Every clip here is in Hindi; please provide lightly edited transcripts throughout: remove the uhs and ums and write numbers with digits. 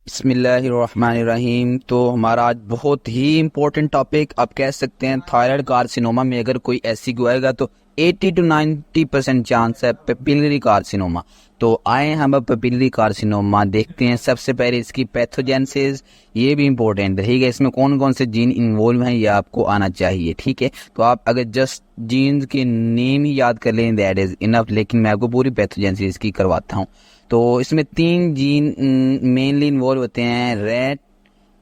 बिस्मिल्लाहिर्रहमानिर्रहीम। तो हमारा आज बहुत ही इम्पोर्टेंट टॉपिक आप कह सकते हैं, थायराइड कार्सिनोमा में अगर कोई ऐसी आएगा तो 80 to 90% चांस है पेपिलरी कार्सिनोमा। तो आए हम अब पेपिलरी कार्सिनोमा देखते हैं। सबसे पहले इसकी पैथोजेनेसिस, ये भी इम्पोर्टेंट है, ठीक है। इसमें कौन कौन से जीन इन्वॉल्व हैं ये आपको आना चाहिए, ठीक है। तो आप अगर जस्ट जीन्स के नेम ही याद कर लें दैट इज इनफ, लेकिन मैं आपको पूरी पैथोजेनेसिस की करवाता हूँ। तो इसमें 3 जीन मेनली इन्वॉल्व होते हैं, रेट,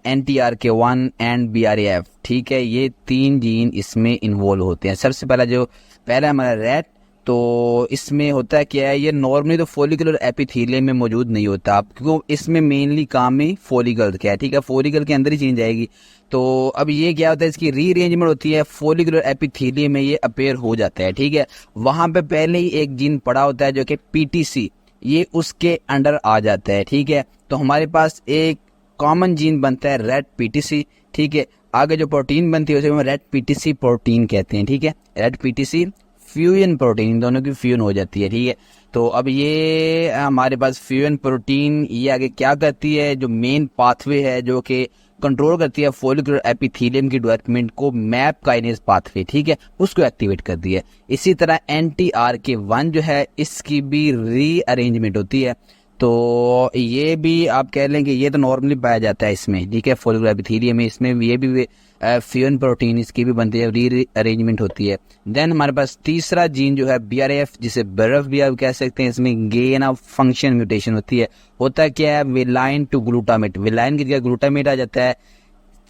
NTRK1 एंड BRAF, ठीक है। ये 3 जीन इसमें इन्वॉल्व होते हैं। सबसे पहला हमारा रेट, तो इसमें होता क्या है, ये नॉर्मली तो फॉलिकुलर एपिथेलियम में मौजूद नहीं होता, क्योंकि इसमें मेनली काम ही फॉलिकल का है, ठीक है। फॉलिकल के अंदर ही चेंज आएगी। तो अब ये क्या होता है, इसकी रीअरेंजमेंट होती है, फॉलिकुलर एपिथेलियम में ये अपेयर हो जाता है, ठीक है। वहां पे पहले ही एक जीन पड़ा होता है जो कि PTC, ये उसके अंडर आ जाता है, ठीक है। तो हमारे पास एक कॉमन जीन बनता है रेड PTC, ठीक है। आगे जो प्रोटीन बनती है उसे हम रेड PTC प्रोटीन कहते हैं, ठीक है। रेड PTC फ्यूजन प्रोटीन, दोनों की फ्यूजन हो जाती है, ठीक है। तो अब ये हमारे पास फ्यूजन प्रोटीन ये आगे क्या करती है, जो मेन पाथवे है जो कि कंट्रोल करती है फॉलिकुलर एपिथेलियम की डेवलपमेंट को, मैप काइनेज पाथवे, ठीक है, उसको एक्टिवेट कर दी है। इसी तरह NTRK1 जो है इसकी भी रीअरेंजमेंट होती है। तो ये भी आप कह लें कि ये तो नॉर्मली पाया जाता है इसमें, ठीक है, फॉलिकुलर एपिथेलियम में। इसमें ये भी फ्यूजन प्रोटीन इसकी भी बनती है, री अरेंजमेंट होती है। देन हमारे पास तीसरा जीन जो है BRAF, जिसे बर्फ भी आप कह सकते हैं, इसमें गेन ऑफ फंक्शन म्यूटेशन होती है। होता क्या है, विलाइन टू ग्लूटामेट, विलाइन की जगह ग्लूटामेट आ जाता है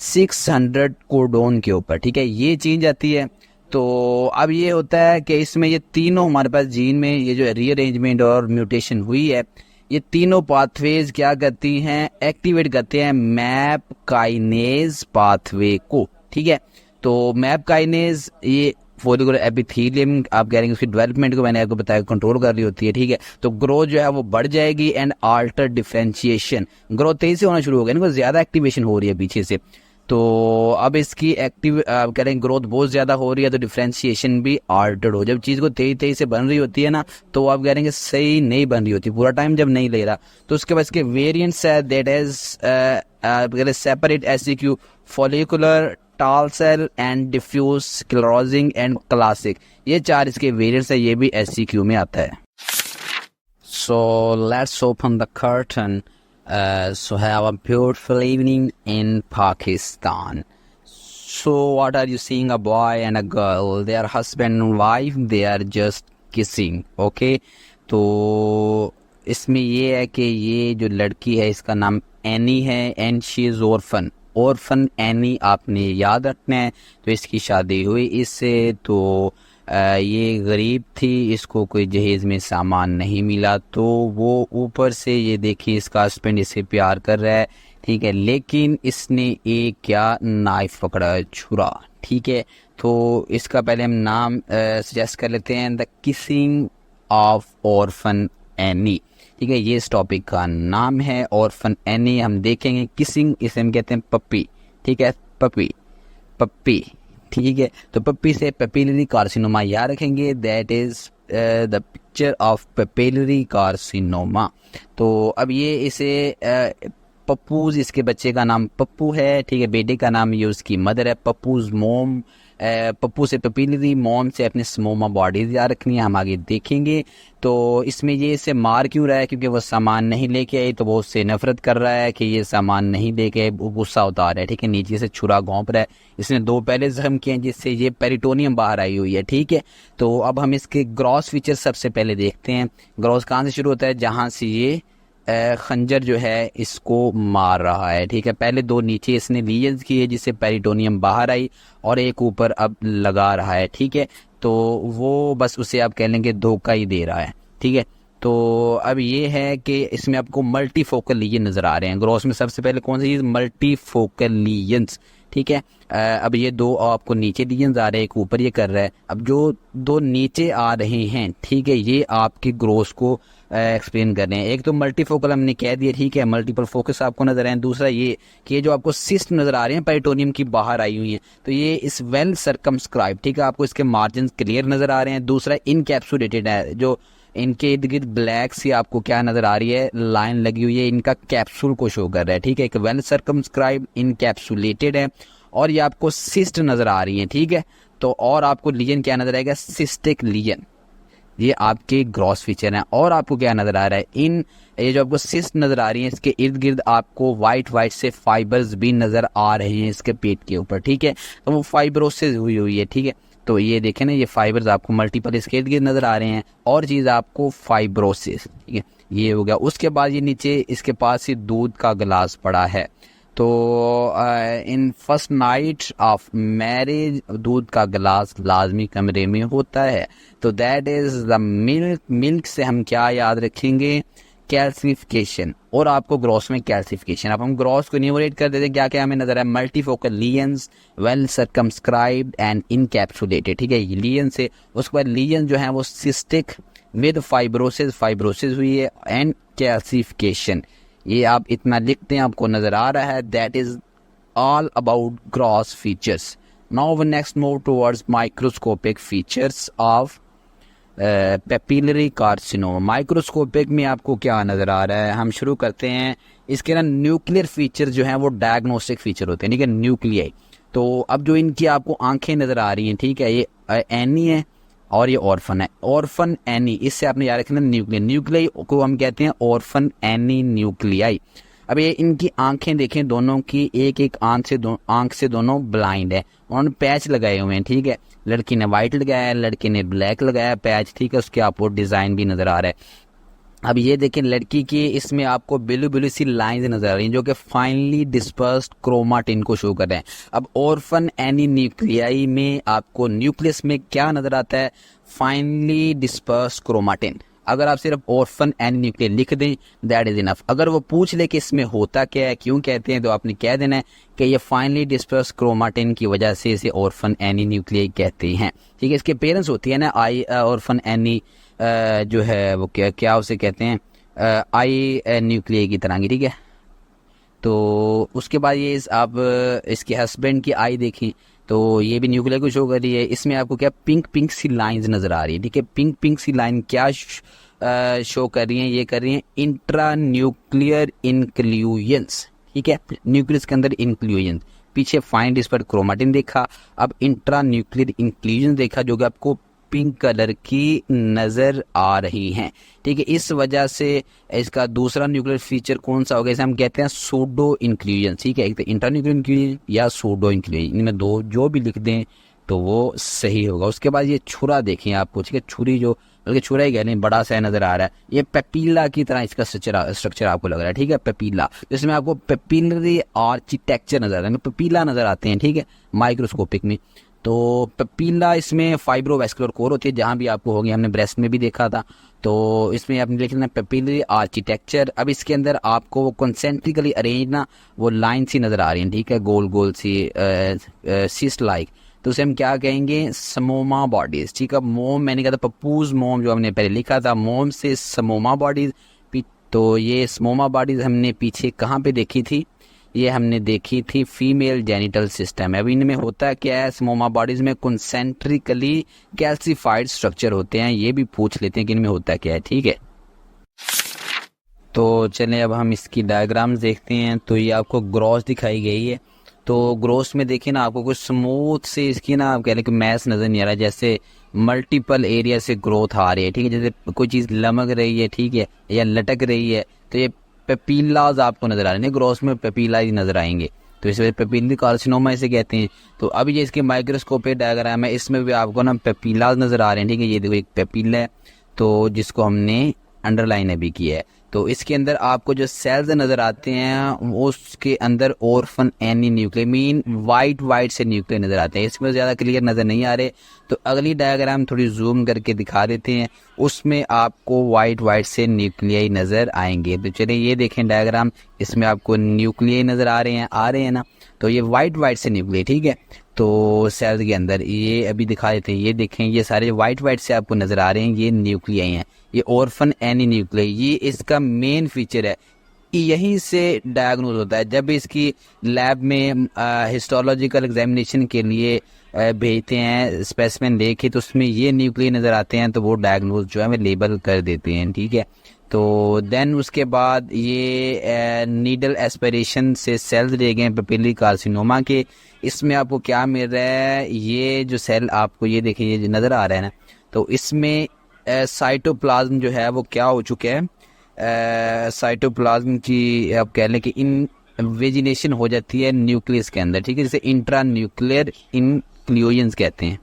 600 कोडोन के ऊपर, ठीक है, ये चेंज आती है। तो अब ये होता है कि इसमें ये तीनों हमारे पास जीन में ये जो रीअरेंजमेंट और म्यूटेशन हुई है, ये तीनों पाथवेज क्या करती हैं, एक्टिवेट करते हैं मैप काइनेज पाथवे को, ठीक है। तो मैप काइनेज ये फॉलिकुलर एपिथेलियम आप कह रहे हैं उसकी डेवलपमेंट को मैंने आपको बताया कंट्रोल कर रही होती है, ठीक है। तो ग्रोथ जो है वो बढ़ जाएगी एंड आल्टर डिफरेंशिएशन, ग्रोथ तेजी से होना शुरू हो गया, इनको ज्यादा एक्टिवेशन हो रही है पीछे से। तो अब इसकी एक्टिव कह रहे हैं ग्रोथ बहुत ज्यादा हो रही है, तो डिफरेंशिएशन भी आल्टर्ड हो। जब चीज को तेजी से बन रही होती है ना, तो आप कह रहे हैं सही नहीं बन रही होती पूरा टाइम, जब नहीं ले रहा। तो उसके बाद इसके वेरिएंट्स है, that is separate SCQ, follicular, tall cell and diffuse sclerosing and classic, ये 4 इसके वेरिएंट्स है, ये भी SCQ में आता है। So let's open the curtain. So have a beautiful evening in Pakistan. So what are you seeing, a boy and a girl, they are husband and wife, they are just kissing, okay. तो इसमें ये है कि ये जो लड़की है इसका नाम एनी है, and she is orphan any आपने याद रखना है। तो इसकी शादी हुई इससे, तो ये गरीब थी, इसको कोई जहेज में सामान नहीं मिला, तो वो ऊपर से ये देखिए इसका हस्बैंड इसे प्यार कर रहा है, ठीक है, लेकिन इसने एक क्या नाइफ पकड़ा, छुरा, ठीक है। तो इसका पहले हम नाम सजेस्ट कर लेते हैं, the kissing of orphan any, ठीक है, ये इस टॉपिक का नाम है, ऑर्फन एनी। हम देखेंगे किसिंग, इसे हम कहते हैं पप्पी, ठीक है, पप्पी, ठीक है। तो पप्पी से पेपिलरी कार्सिनोमा याद रखेंगे, that is the picture of papillary carcinoma. तो अब ये इसे पप्पूज, इसके बच्चे का नाम पप्पू है, ठीक है, बेटे का नाम ये उसकी मदर है, पप्पूज मोम। पप्पू से पेपिलरी, मोम से अपने स्मोमा बॉडीज याद रखनी है, हम आगे देखेंगे। तो इसमें ये इसे मार क्यों रहा है, क्योंकि वो सामान नहीं लेके आई, तो वो उससे नफरत कर रहा है कि ये सामान नहीं लेके आए, गुस्सा उतार रहा है, ठीक है, नीचे से छुरा घोंप रहा है। इसने 2 पहले जख्म किए हैं जिससे ये पेरिटोनियम बाहर आई हुई है, ठीक है। तो अब हम इसके ग्रॉस फीचर सबसे पहले देखते हैं। ग्रॉस कहाँ से शुरू होता है, जहाँ से ये खंजर जो है इसको मार रहा है, ठीक है। पहले 2 नीचे इसने लीजन्स किए जिससे पेरिटोनियम बाहर आई, और एक ऊपर अब लगा रहा है, ठीक है। तो वो बस उसे आप कह लेंगे धोखा ही दे रहा है, ठीक है। तो अब ये है कि इसमें आपको मल्टीफोकल लीजन नजर आ रहे हैं। ग्रॉस में सबसे पहले कौन सी चीज, मल्टीफोकल लीजन्स, ठीक है। अब ये 2 आपको नीचे लीजन्स आ रहे हैं, एक ऊपर ये कर रहा है। अब जो 2 नीचे आ रहे हैं, ठीक है, ये आपकी ग्रोथ को एक्सप्लेन कर रहे हैं। एक तो मल्टीफोकल हमने कह दिया, ठीक है, मल्टीपल फोकस आपको नजर आए। दूसरा ये कि ये जो आपको सिस्ट नजर आ रहे हैं पेरिटोनियम की बाहर आई हुई हैं, तो ये इस वेल सर्कमस्क्राइब, ठीक है, आपको इसके मार्जिन क्लियर नजर आ रहे हैं। दूसरा इनकैप्सुलेटेड है, जो इनके इर्द गिर्द ब्लैक सी आपको क्या नजर आ रही है, लाइन लगी हुई है, इनका कैप्सूल को शो कर रहा है, ठीक है, एक वेल सर्कमस्क्राइब इनकैप्सुलेटेड है, और ये आपको सिस्ट नजर आ रही है, ठीक है। तो और आपको लीजन क्या नजर आएगा, सिस्टिक लीजन, ये आपके ग्रॉस फीचर हैं। और आपको क्या नजर आ रहा है, इन ये जो आपको सिस्ट नजर आ रही है, इसके इर्द गिर्द आपको वाइट वाइट से फाइबर्स भी नजर आ रहे हैं इसके पेट के ऊपर, ठीक है। तो वो फाइब्रोसिस हुई है, ठीक है। तो ये देखें ना, ये फाइबर्स आपको मल्टीपल इसके इर्द गिर्द नजर आ रहे हैं। और चीज आपको फाइब्रोसिस, ठीक है, ये हो गया। उसके बाद ये नीचे इसके पास ही दूध का गिलास पड़ा है। तो in first night of marriage दूध का गिलास लाजमी कमरे में होता है। तो that is the milk. Milk से हम क्या याद रखेंगे, कैल्सिफिकेशन। और आपको ग्रॉस में कैल्सिफिकेशन, अब हम ग्रॉस को न्यूमरेट कर देते हैं, क्या क्या हमें नजर है, multifocal lesions, well circumscribed and encapsulated, ठीक है, लीजन से। उसके बाद लीजन जो है वो सिस्टिक विद फाइब्रोसिस, फाइब्रोसिस हुई है, एंड कैल्सिफिकेशन। ये आप इतना लिखते हैं, आपको नजर आ रहा है। That is all about gross features. Now we next move towards microscopic features of papillary carcinoma. Microscopic में आपको क्या नजर आ रहा है, हम शुरू करते हैं। इसके ना न्यूक्लियर फीचर जो हैं वो डायग्नोस्टिक फीचर होते हैं, ठीक है, न्यूक्लियाई। तो अब जो इनकी आपको आंखें नजर आ रही हैं, ठीक है, ये एनी है और ये ऑर्फन है, ऑर्फन एनी, इससे आपने याद रखना न्यूक्लियर, न्यूक्लियाई को हम कहते हैं ऑर्फन एनी न्यूक्लियाई। अब ये इनकी आंखें देखें, दोनों की एक एक आंख से दोनों ब्लाइंड है, उन्होंने पैच लगाए हुए हैं, ठीक है। लड़की ने व्हाइट लगाया है, लड़के ने ब्लैक लगाया पैच, ठीक है, उसके आपको डिजाइन भी नजर आ रहा है। अब ये देखें लड़की की, इसमें आपको ब्लू ब्लू सी लाइंस नजर आ रही हैं जो कि फाइनली डिस्पर्स्ड क्रोमाटिन को शो कर रहे हैं। अब ऑर्फन एनी न्यूक्लियाई में आपको न्यूक्लियस में क्या नजर आता है, फाइनली डिस्पर्स्ड क्रोमाटिन। अगर आप सिर्फ ऑर्फन एनी न्यूक्लियर लिख दें दैट इज इनफ। अगर वो पूछ ले कि इसमें होता क्या है, क्यों कहते हैं, तो आपने कह देना है कि ये फाइनली डिस्पर्स क्रोमाटिन की वजह से इसे ऑर्फन एनी न्यूक्लियर कहते हैं, ठीक है। इसके पेरेंट्स होती है ना आई ऑर्फन एनी जो है वो क्या उसे कहते हैं, आई न्यूक्लियर की तरह की, ठीक है। तो उसके बाद ये आप इसके हस्बैंड की आई देखें तो ये भी न्यूक्लियर को शो कर रही है। इसमें आपको क्या पिंक पिंक सी लाइंस नजर आ रही है, ठीक है। पिंक पिंक सी लाइन क्या शो कर रही हैं, ये कर रही हैं इंट्रा न्यूक्लियर इंक्लूजन्स, ठीक है, न्यूक्लियस के अंदर इंक्लूजन। पीछे फाइन डिस्पर्स्ड क्रोमाटिन देखा, अब इंट्रा न्यूक्लियर इंक्लूजन देखा जो कि आपको पिंक कलर की नजर आ रही हैं, ठीक है। इस वजह से इसका दूसरा न्यूक्लियर फीचर कौन सा होगा, इसे हम कहते हैं सूडो इंक्लूजन, ठीक है। एक तो इंट्रा न्यूक्लियर इंक्लूजन या सूडो इंक्लूजन, इनमें दो जो भी लिख दें तो वो सही होगा। उसके बाद ये छुरा देखें आपको, ठीक है, छुरी जो बल्कि छुरा ही कह लें, बड़ा सा नजर आ रहा है, ये पेपीला की तरह इसका स्ट्रक्चर आपको लग रहा है, ठीक है, पेपीला, जिसमें आपको पेपिलरी आर्किटेक्चर नजर आ रहा है, पेपीला नजर आते हैं, ठीक है, माइक्रोस्कोपिक में। तो पेपीला इसमें फाइब्रोवैस्कुलर कोर होती है, जहां भी आपको होगी, हमने ब्रेस्ट में भी देखा था। तो इसमें आपने लिखना पेपिलरी आर्किटेक्चर। अब इसके अंदर आपको वो कंसेंट्रिकली अरेंज ना वो लाइन सी नजर आ रही है, ठीक है, गोल गोल सी सिस्ट लाइक। तो उसे हम क्या कहेंगे, समोमा बॉडीज, ठीक है। मोम मैंने कहा था पप्पूज मोम, जो हमने पहले लिखा था, मोम से समोमा बॉडीज। तो ये समोमा बॉडीज हमने पीछे कहाँ पे देखी थी, ये हमने देखी थी फीमेल जेनिटल सिस्टम। अब इनमें होता क्या है, समोमा बॉडीज में कंसेंट्रिकली कैल्सिफाइड स्ट्रक्चर होते हैं, ये भी पूछ लेते हैं कि इनमें होता क्या है, ठीक है। तो चलें अब हम इसकी डायग्राम्स देखते हैं। तो ये आपको ग्रॉस दिखाई गई है। तो ग्रोस में देखिए ना, आपको कुछ स्मूथ से इसकी ना आप कह रहे कि मैस नजर नहीं आ रहा है, जैसे मल्टीपल एरिया से ग्रोथ आ रही है, ठीक है, जैसे कोई चीज लमक रही है, ठीक है, या लटक रही है। तो ये पेपीलाज आपको नजर आ रहे हैं, ग्रोस में पेपीलाज नजर आएंगे, तो इस वजह पेपिलरी कार्सिनोमा इसे कहते हैं। तो अभी ये इसके माइक्रोस्कोपिक डायग्राम है, इसमें भी आपको ना पेपीलाज नजर आ रहे हैं, ठीक है। ये देखो एक पेपीला है, तो जिसको हमने अंडरलाइन अभी किया है। तो इसके अंदर आपको जो सेल्स नजर आते हैं उसके अंदर orphan any nuclear mean white white से न्यूक्लियर नजर आते हैं। इसमें ज्यादा क्लियर नजर नहीं आ रहे, तो अगली डायग्राम थोड़ी जूम करके दिखा देते हैं, उसमें आपको वाइट वाइट से न्यूक्लियाई नजर आएंगे। तो चलिए ये देखें डायग्राम, इसमें आपको न्यूक्लियाई नजर आ रहे हैं ना। तो ये वाइट वाइट से न्यूक्लियर, ठीक है। तो सेल्स के अंदर ये अभी दिखा देते हैं, ये देखें, ये सारे वाइट वाइट से आपको नजर आ रहे हैं, ये न्यूक्लियाई हैं, ये ऑर्फन एनी न्यूक्लियाई, ये इसका मेन फीचर है। यहीं से डायग्नोज होता है। जब इसकी लैब में हिस्टोलॉजिकल एग्जामिनेशन के लिए भेजते हैं स्पेसिमेन लेके, तो उसमें ये न्यूक्लियर नज़र आते हैं, तो वो डायग्नोज जो है वो लेबल कर देते हैं, ठीक है। तो देन उसके बाद ये नीडल एस्पिरेशन से सेल्स ले गए पेपिलरी कार्सिनोमा के। इसमें आपको क्या मिल रहा है, ये जो सेल आपको ये देखिए, ये जो नज़र आ रहा है ना, तो इसमें साइटोप्लाज्म जो है वो क्या हो चुका है, साइटोप्लाज्म की आप कह लें कि इन वेजिनेशन हो जाती है न्यूक्लियस के अंदर, ठीक है, जिसे इंट्रा न्यूक्लियर इंक्लूजन्स कहते हैं।